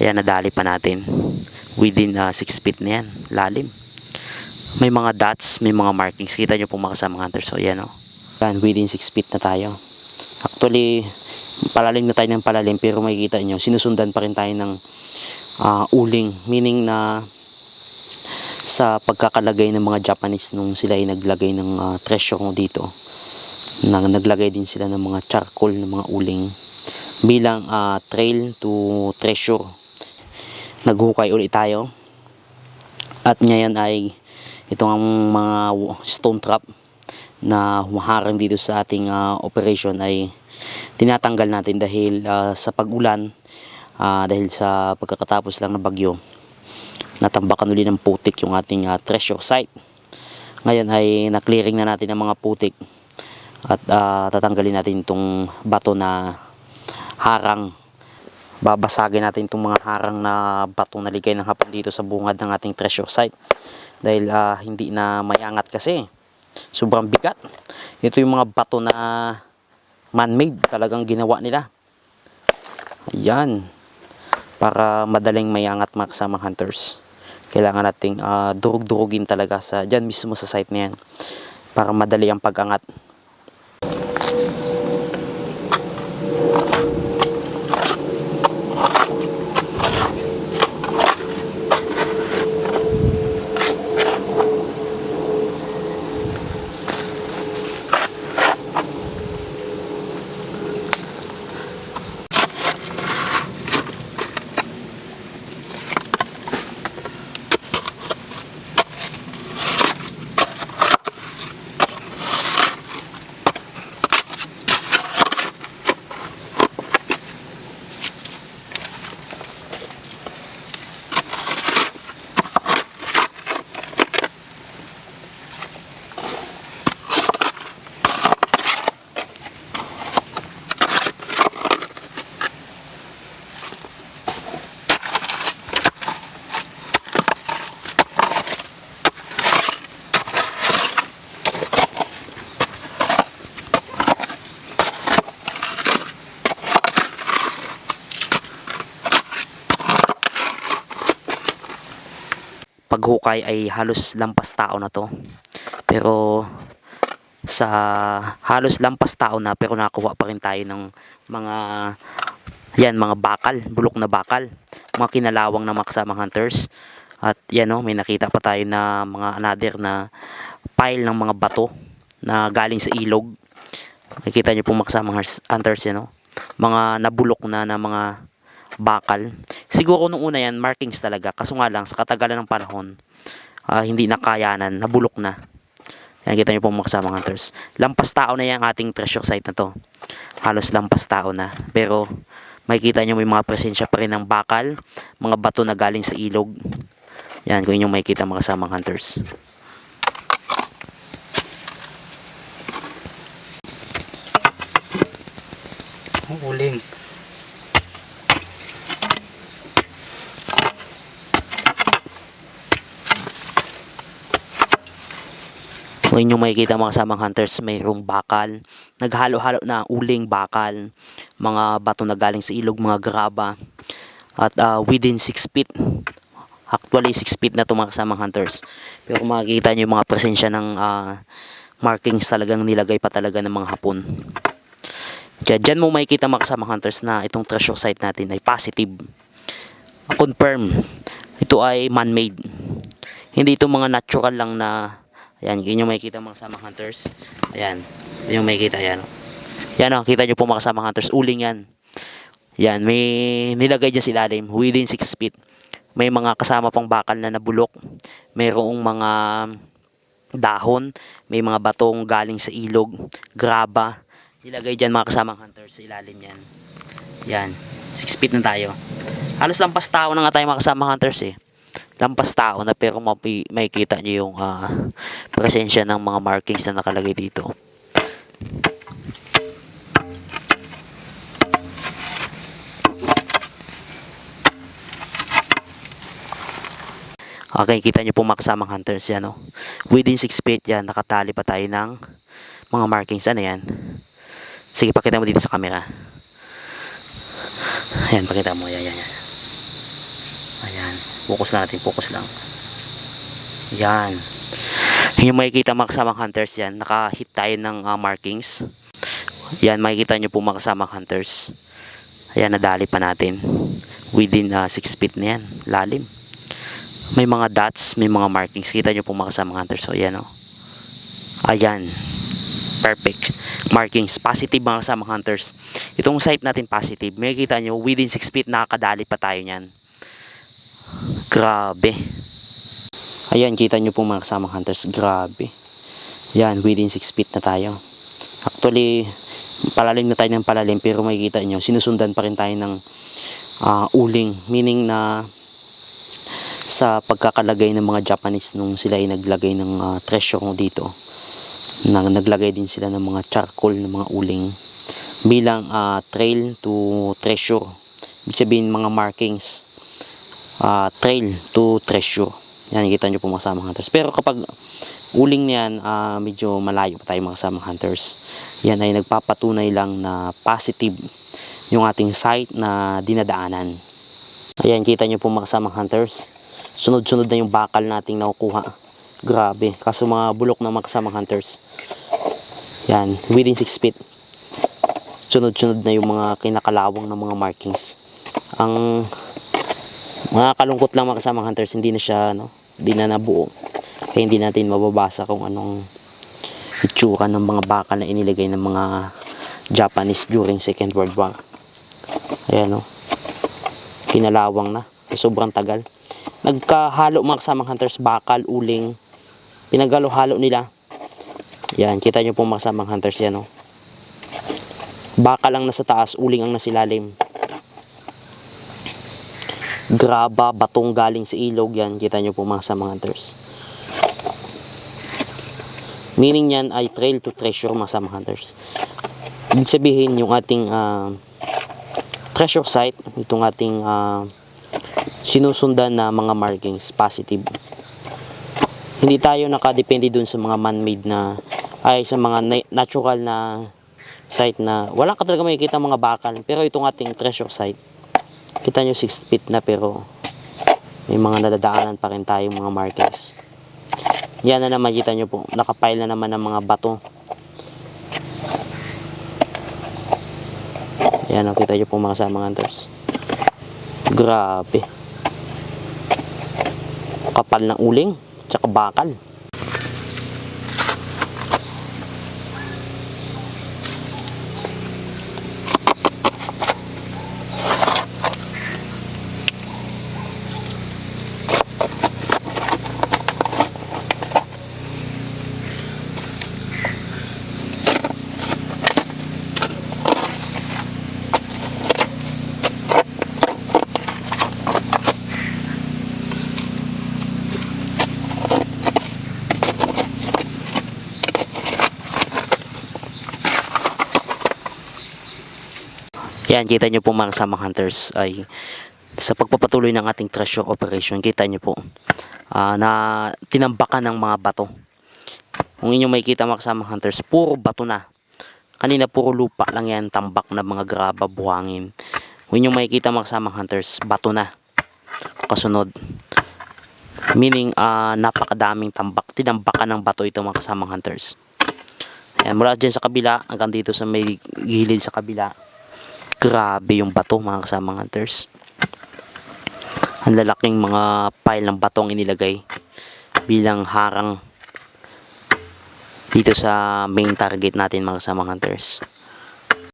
Ayan, nadali pa natin. Within 6 feet na yan, lalim. May mga dots, may mga markings. Kita nyo po mga kasamang hunters. So ayan o. Yan, within 6 feet na tayo. Actually, palalim na tayo ng palalim, pero makikita nyo, sinusundan pa rin tayo ng uling. Meaning na sa pagkakalagay ng mga Japanese nung sila ay naglagay ng treasure dito, naglagay din sila ng mga charcoal ng mga uling bilang trail to treasure. Naghukay ulit tayo, at ngayon ay itong ang mga stone trap na humaharang dito sa ating operation ay tinatanggal natin dahil sa pag-ulan, dahil sa pagkakatapos lang ng bagyo, natambakan uli ng putik yung ating treasure site. Ngayon ay na-clearing na natin ang mga putik at tatanggalin natin itong bato na harang. Babasagin natin itong mga harang na bato na ligay ng hapon dito sa bungad ng ating treasure site dahil hindi na mayangat kasi sobrang bigat. Ito yung mga bato na man-made, talagang ginawa nila. Ayan, para madaling mayangat mga kasamang hunters, kailangan nating durug-durugin talaga sa dyan mismo sa site na yan para madali ang pag-angat. Paghukay ay halos lampas tao na to, pero sa halos lampas tao na, pero nakakuha pa rin tayo ng mga mga bakal, bulok na bakal, mga kinalawang na mga kasamang hunters. At yan may nakita pa tayo na mga another na pile ng mga bato na galing sa ilog. Nakikita nyo po mga kasamang hunters mga nabulok na mga bakal. Siguro nung una yan markings talaga, kaso nga lang sa katagalan ng panahon hindi nakayanan, nabulok na. Yan, kita nyo po mga kasamang hunters, lampas tao na yung ating treasure site na to, halos lampas tao na, pero makikita nyo may mga presensya pa rin ng bakal, mga bato na galing sa ilog. Yan, kung inyong makikita mga kasamang hunters. Uling. Kung inyong makikita mga kasamang hunters, mayroong bakal, naghalo-halo na uling, bakal, mga bato na galing sa ilog, mga graba, at within 6 feet. Actually 6 feet na ito mga kasamang hunters, pero kung makikita nyo yung mga presensya ng markings, talagang nilagay pa talaga ng mga Hapon. Kaya dyan mo makikita mga kasamang hunters na itong treasure site natin ay positive, confirm ito ay man-made, hindi ito mga natural lang na. Ayan, yun yung makikita mga kasamang hunters. Ayan, yun yung makikita. Ayan, yan kita nyo po mga kasamang hunters, uling yan. Yan, may nilagay dyan sa ilalim within 6 feet. May mga kasama pang bakal na nabulok, mayroong mga dahon, may mga batong galing sa ilog, graba, nilagay dyan mga kasamang hunters sa ilalim yan. Yan, 6 feet na tayo, halos lampas tao na nga tayo mga kasamang hunters lampas tao na, pero makikita nyo yung presensya ng mga markings na nakalagay dito. Okay, kita nyo po mga kasamang hunters yan within 6 feet yan, nakatali pa tayo ng mga markings. Ano yan? Sige, pakita mo dito sa camera. Ayan, pakita mo. Yan. Focus natin, focus lang. Yan. Yung makikita mga kasamang hunters yan, naka-hit tayo ng markings. Yan, makikita nyo po mga kasamang hunters. Ayan, nadali pa natin. Within 6 feet na yan, lalim. May mga dots, may mga markings. Kita nyo po mga kasamang hunters. So, ayan o. Ayan. Perfect. Markings. Positive mga kasamang hunters. Itong site natin positive. Makikita nyo, within 6 feet, nakakadali pa tayo nyan. Grabe. Ayan, kita nyo po mga kasamang hunters. Grabe. Yan, within 6 feet na tayo. Actually, palalim na tayo ng palalim, pero makikita nyo, sinusundan pa rin tayo ng uling. Meaning na sa pagkakalagay ng mga Japanese nung sila ay naglagay ng treasure dito, naglagay din sila ng mga charcoal ng mga uling bilang trail to treasure. Ibig sabihin mga markings, trail to treasure. Yan, kita nyo po mga kasamang hunters. Pero kapag uling na yan, medyo malayo pa tayo mga kasamang hunters. Yan ay nagpapatunay lang na positive yung ating site na dinadaanan. Ayan, kita nyo po mga kasamang hunters. Sunod-sunod na yung bakal nating nakukuha. Grabe. Kaso mga bulok ng mga kasamang hunters. Yan, within 6 feet. Sunod-sunod na yung mga kinakalawang ng mga markings. Ang mga kalungkot lang mga kasamang hunters, hindi na siya, hindi na nabuo. Kaya hindi natin mababasa kung anong itsura ng mga bakal na inilagay ng mga Japanese during Second World War. Ayan o. Kinalawang na. Sobrang tagal. Nagkahalo mga kasamang hunters, bakal, uling. Pinaghalo-halo nila. Yan, kita nyo po mga kasamang hunters yan o. Bakal ang nasa taas, uling ang nasa ilalim. Graba, batong galing sa ilog yan. Kita nyo po mga kasamang hunters. Meaning yan ay trail to treasure mga kasamang hunters. Ibig sabihin yung ating treasure site, itong ating sinusundan na mga markings, positive. Hindi tayo nakadepende dun sa mga man-made na, ay sa mga natural na site na wala ka talaga makikita mga bakal. Pero itong ating treasure site, kita nyo 6 feet na pero may mga nadadaanan pa rin tayong mga markings. Yan na naman, kita nyo po, nakapile na naman ng mga bato. Yan o, kita nyo po mga kasamang hunters. Grabe. Kapal ng uling, tsaka bakal. Yan, kita nyo po mga kasamang hunters ay sa pagpapatuloy ng ating treasure operation, kita nyo po na tinambakan ng mga bato. Kung inyo makikita mga kasamang hunters, puro bato na. Kanina puro lupa lang yan, tambak na mga graba, buhangin. Kung inyo makikita mga kasamang hunters, bato na. Kasunod. Meaning napakadaming tambak, tinambakan ng bato ito mga kasamang hunters. Ayan, mula dyan sa kabila hanggang dito sa may gilid sa kabila. Grabe yung bato mga kasamang hunters. Ang lalaking mga pile ng batong inilagay bilang harang dito sa main target natin mga kasamang hunters.